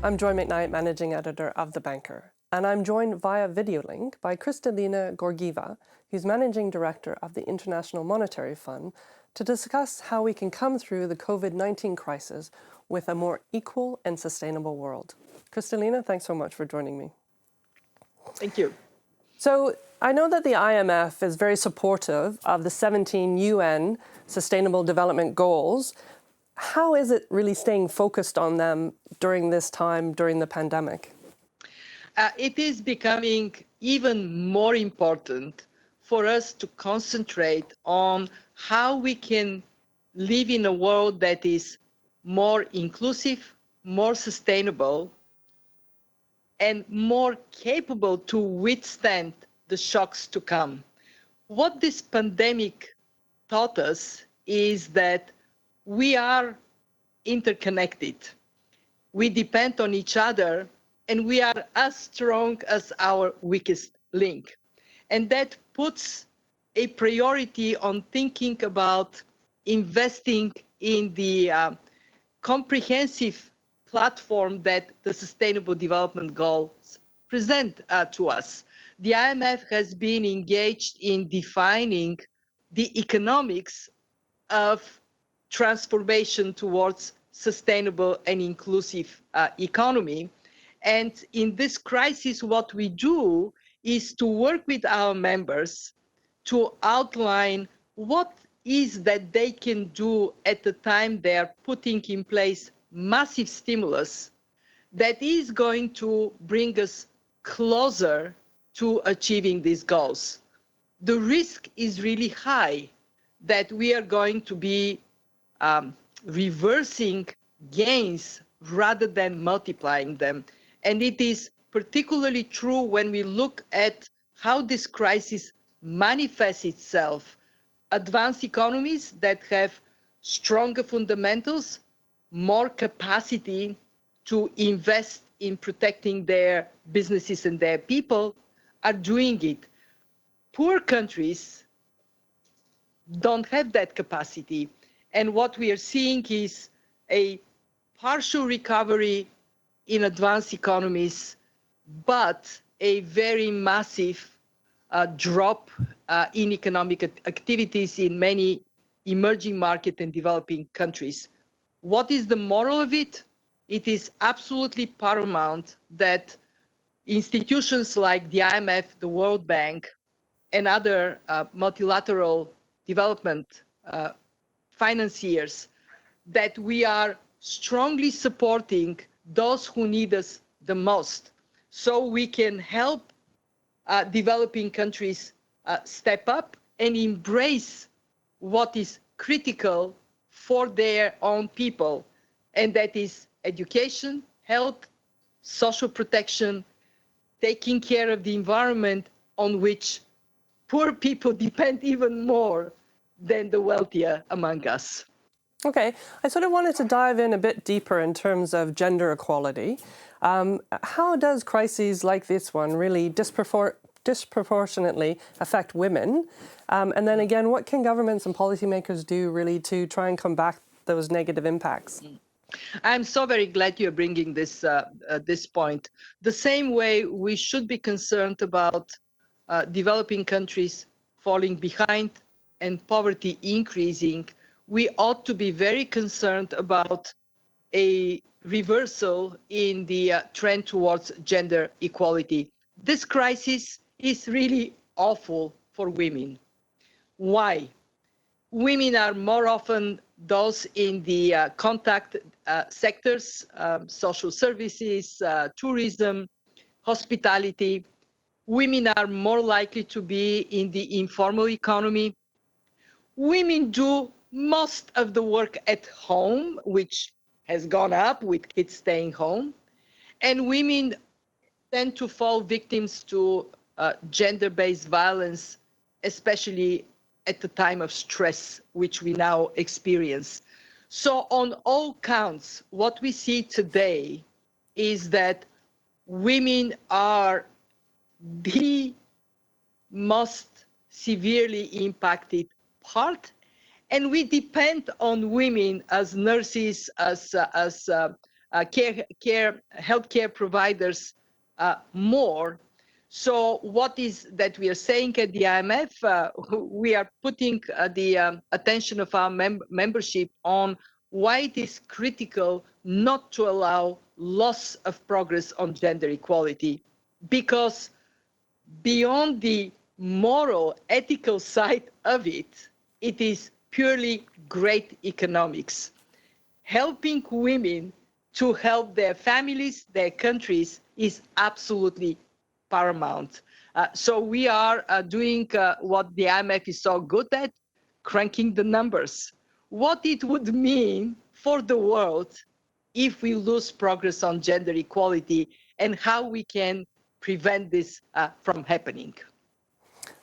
I'm Joy Macknight, Managing Editor of The Banker, and I'm joined via video link by Kristalina Georgieva, who's Managing Director of the International Monetary Fund, to discuss how we can come through the COVID-19 crisis with a more equal and sustainable world. Kristalina, thanks so much for joining me. Thank you. So I know that the IMF is very supportive of the 17 UN Sustainable Development Goals. How is it really staying focused on them during this time, during the pandemic? It is becoming even more important for us to concentrate on how we can live in a world that is more inclusive, more sustainable, and more capable to withstand the shocks to come. What this pandemic taught us is that we are interconnected. We depend on each other, and we are as strong as our weakest link. And that puts a priority on thinking about investing in the comprehensive platform that the Sustainable Development Goals present to us. The IMF has been engaged in defining the economics of transformation towards sustainable and inclusive economy. And in this crisis, what we do is to work with our members to outline what is that they can do at the time they are putting in place massive stimulus that is going to bring us closer to achieving these goals. The risk is really high that we are going to be reversing gains rather than multiplying them. And it is particularly true when we look at how this crisis manifests itself. Advanced economies that have stronger fundamentals, more capacity to invest in protecting their businesses and their people are doing it. Poor countries don't have that capacity. And what we are seeing is a partial recovery in advanced economies, but a very massive drop in economic activities in many emerging market and developing countries. What is the moral of it? It is absolutely paramount that institutions like the IMF, the World Bank, and other multilateral development financiers, that we are strongly supporting those who need us the most, so we can help developing countries step up and embrace what is critical for their own people, and that is education, health, social protection, taking care of the environment on which poor people depend even more than the wealthier among us. Okay, I sort of wanted to dive in a bit deeper in terms of gender equality. How does crises like this one really disproportionately affect women? And then again, what can governments and policymakers do really to try and combat those negative impacts? I'm so very glad you're bringing this point. The same way we should be concerned about developing countries falling behind and poverty increasing, we ought to be very concerned about a reversal in the trend towards gender equality. This crisis is really awful for women. Why? Women are more often those in the contact sectors, social services, tourism, hospitality. Women are more likely to be in the informal economy. Women do most of the work at home, which has gone up with kids staying home. And women tend to fall victims to gender-based violence, especially at the time of stress, which we now experience. So on all counts, what we see today is that women are the most severely impacted part, and we depend on women as nurses, as healthcare providers more. So what is that we are saying at the IMF? We are putting the attention of our membership on why it is critical not to allow loss of progress on gender equality, because beyond the moral, ethical side of it, it is purely great economics. Helping women to help their families, their countries, is absolutely paramount. So we are doing what the IMF is so good at, cranking the numbers. What it would mean for the world if we lose progress on gender equality, and how we can prevent this from happening.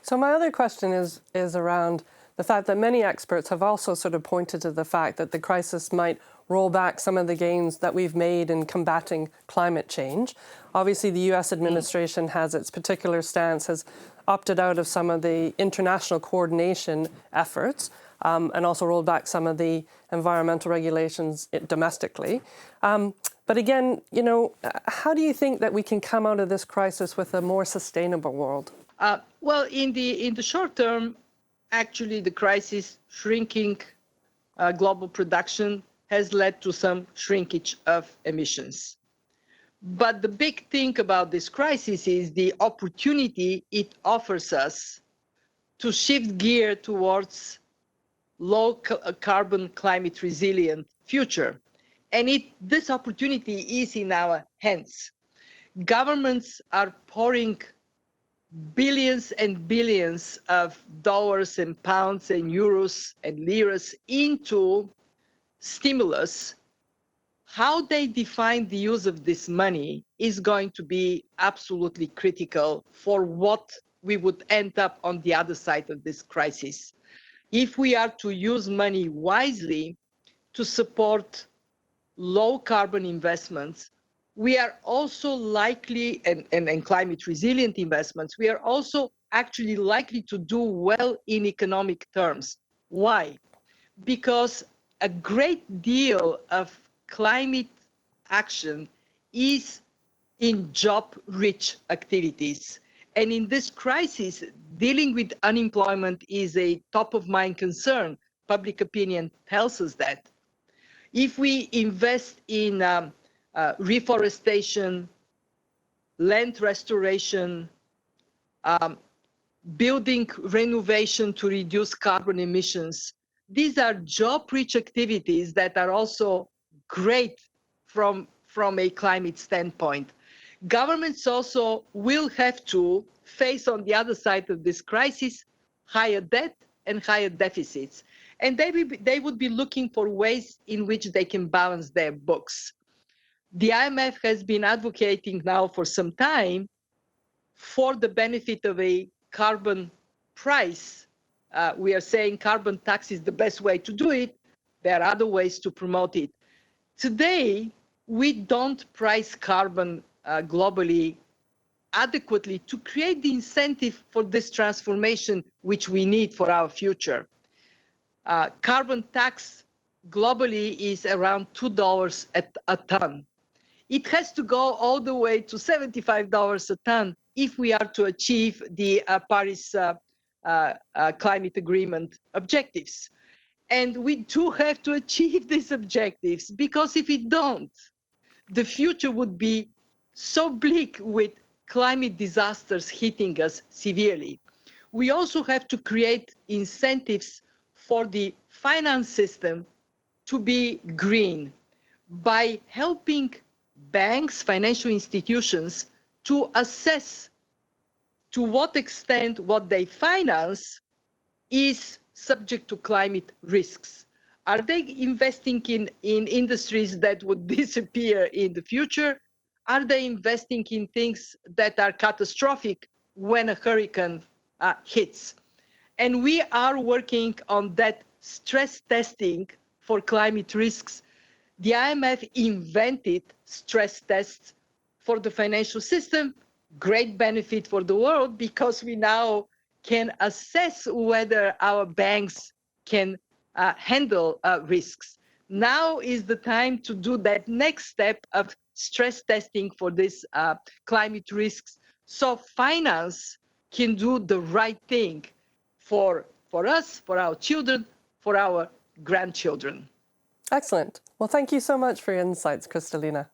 So my other question is around the fact that many experts have also sort of pointed to the fact that the crisis might roll back some of the gains that we've made in combating climate change. Obviously, the US administration has its particular stance, has opted out of some of the international coordination efforts, and also rolled back some of the environmental regulations domestically. But again, you know, how do you think that we can come out of this crisis with a more sustainable world? Well, in the short term, actually, the crisis shrinking global production has led to some shrinkage of emissions. But the big thing about this crisis is the opportunity it offers us to shift gear towards low carbon, climate resilient future. And this opportunity is in our hands. Governments are pouring billions and billions of dollars and pounds and euros and liras into stimulus. How they define the use of this money is going to be absolutely critical for what we would end up on the other side of this crisis. If we are to use money wisely to support low carbon investments, we are also likely, and climate resilient investments, we are also actually likely to do well in economic terms. Why? Because a great deal of climate action is in job-rich activities. And in this crisis, dealing with unemployment is a top-of-mind concern. Public opinion tells us that. If we invest in reforestation, land restoration, building renovation to reduce carbon emissions, these are job-rich activities that are also great from a climate standpoint. Governments also will have to face, on the other side of this crisis, higher debt and higher deficits. And they would be looking for ways in which they can balance their books. The IMF has been advocating now for some time for the benefit of a carbon price. We are saying carbon tax is the best way to do it. There are other ways to promote it. Today, we don't price carbon globally adequately to create the incentive for this transformation which we need for our future. Carbon tax globally is around $2 a ton. It has to go all the way to $75 a ton if we are to achieve the Paris climate agreement objectives. And we do have to achieve these objectives, because if we don't, the future would be so bleak with climate disasters hitting us severely. We also have to create incentives for the finance system to be green by helping banks, financial institutions, to assess to what extent what they finance is subject to climate risks. Are they investing in industries that would disappear in the future? Are they investing in things that are catastrophic when a hurricane hits? And we are working on that stress testing for climate risks. The IMF invented stress tests for the financial system. Great benefit for the world, because we now can assess whether our banks can handle risks. Now is the time to do that next step of stress testing for these climate risks, so finance can do the right thing for us, for our children, for our grandchildren. Excellent. Well, thank you so much for your insights, Kristalina.